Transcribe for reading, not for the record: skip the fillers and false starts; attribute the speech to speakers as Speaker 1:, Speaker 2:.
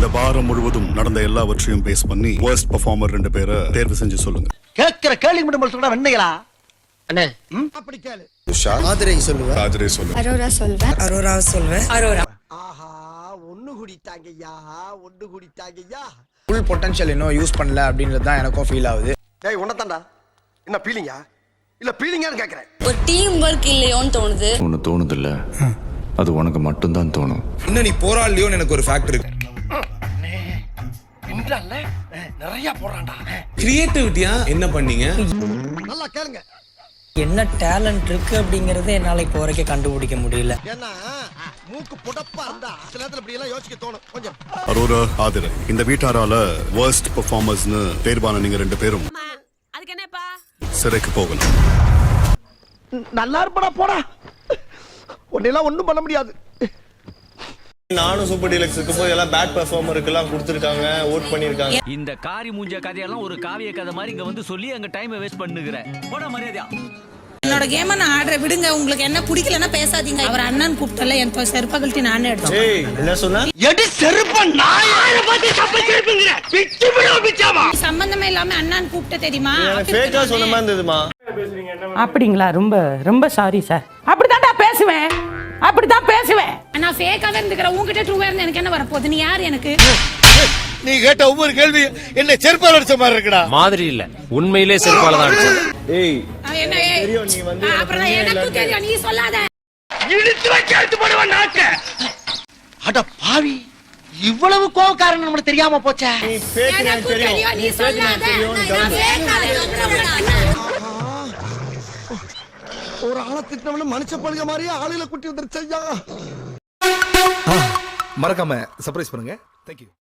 Speaker 1: இந்த வாரம் முழுவதும் நடந்த எல்லாவற்றையும் பேஸ் பண்ணி worst performer 2 பேரை தேர்வு செஞ்சு சொல்லுங்க.
Speaker 2: கேக்குற கேள்வி மட்டும் சொல்றா வெண்ணைகளா
Speaker 3: அண்ணே
Speaker 2: அப்படி கேளு.
Speaker 4: ஆதிரை சொல்லுவேன்.
Speaker 1: ராஜரே சொல்லுங்க.
Speaker 5: அரோரா சொல்வேன்.
Speaker 4: அரோரா சொல்வேன்.
Speaker 3: அரோரா
Speaker 2: ஆஹா ஒண்ணு குடித்தாங்கய்யா
Speaker 4: ஃபுல் பொட்டன்ஷியல் இன்னும் யூஸ் பண்ணல அப்படின்றது தான் எனக்கும் ஃபீல் ஆகுது.
Speaker 2: டேய் உன்னதான்டா என்ன பீலிங்கா இல்ல பீலிங்கான்னு கேக்குறேன்.
Speaker 5: ஒரு டீம் ஒர்க் இல்லையோன்னு தோணுது.
Speaker 6: ஒன்று தோணுதில்ல, அது உனக்கு மட்டும்தான் தோணும்.
Speaker 4: இன்னும் நீ போராடலையோன்னு எனக்கு ஒரு ஃபேக்ட் இருக்கு.
Speaker 2: நிறைய போறான்டா.
Speaker 4: கிரியேட்டிவிட்டியா என்ன பண்ணீங்க?
Speaker 2: நல்லா கேளுங்க.
Speaker 3: என்ன டேலண்ட் இருக்கு அப்படிங்கறத என்னால இப்போ வரைக்கும் கண்டுபிடிக்க முடியல.
Speaker 2: ஏன்னா மூக்கு புடப்பா இருந்தா சில நேரத்துல இப்படி எல்லாம் யோசிக்க தோணும் கொஞ்சம்.
Speaker 1: அரோரா, ஆதிரை, இந்த வீட்டாரால worst performersனு தேர்வான நீங்க 2 பேரும்
Speaker 5: அதுக்கு என்னப்பா
Speaker 1: சிறைக்கு போகணும்.
Speaker 2: நல்லா இருப்படா போடா. உன்னெல்லாம் ஒண்ணும் பண்ண முடியாது.
Speaker 7: நானும் சூப்பர் டீலக்ஸுக்கு போய் எல்லாம் பேட் பெர்ஃபார்மருக்கு எல்லாம் கொடுத்துருக்காங்க, ஓட் பண்ணிருக்காங்க.
Speaker 8: இந்த காரி மூஞ்ச கதையெல்லாம் ஒரு காவிய கதை மாதிரி இங்க வந்து சொல்லி அங்க டைமை வேஸ்ட் பண்ணுகிற போட மரியாதையா.
Speaker 9: என்னோட கேம நான் ஆடுற விடுங்க. உங்களுக்கு என்ன பிடிக்கலன்னா பேசாதீங்க. அவர் அண்ணன் கூப்பிட்டல என் செருப்பகல்ட்டி நானே எடுத்தேன்.
Speaker 7: ஏய் என்ன சொன்ன?
Speaker 2: எடி செருப்ப நான் யார பத்தி தப்பு கேப்பீங்க? பிச்சு பிடிச்சாமா.
Speaker 9: சம்பந்தமே இல்லாம அண்ணன் கூப்பிட்ட தெரியுமா?
Speaker 7: ஃபேக்கா சொன்ன மாதிரி இருந்ததுமா.
Speaker 3: அப்படிங்களா? ரொம்ப ரொம்ப சாரி சார். அப்படித்தான்டா பேசுவேன், அப்படித்தான் பேசுவேன்.
Speaker 9: நான் ஃபேக்காவே இருந்துக்கிறேன். உன்கிட்ட ட்ரூவா இருந்து எனக்கு என்ன வரப்போகுது? நீ யார் எனக்கு?
Speaker 2: நீ கேட்ட ஒவ்வொரு கேள்வி என்ன செருப்பால அடிச்ச மாதிரி இருக்குடா.
Speaker 8: மாதிரி இல்ல, உண்மையிலே செருப்பால தான் அடிச்சது.
Speaker 7: ஏய்
Speaker 9: என்ன
Speaker 7: தெரியும் நீ வந்து
Speaker 9: அப்புறம் எனக்கு தெரியும். நீ சொல்லாத.
Speaker 2: இழுத்து வச்சு எடுத்து போடுவா நாக்க. அட பாவி, இவ்வளவு கோவக்காரன் நமக்கு தெரியாம போச்சே.
Speaker 7: நீ ஃபேக் எனக்கு தெரியும்.
Speaker 9: நீ சொல்லாத. நான் ஃபேக்காவே இருக்கிறேன்.
Speaker 2: ஒரு ஆளை திட்டவன மனுஷ பழுக மாதிரியே ஆளுகளை குட்டி வந்துருச்சு ஐயா.
Speaker 10: மறக்காம சர்ப்ரைஸ் பண்ணுங்க. தேங்க்யூ.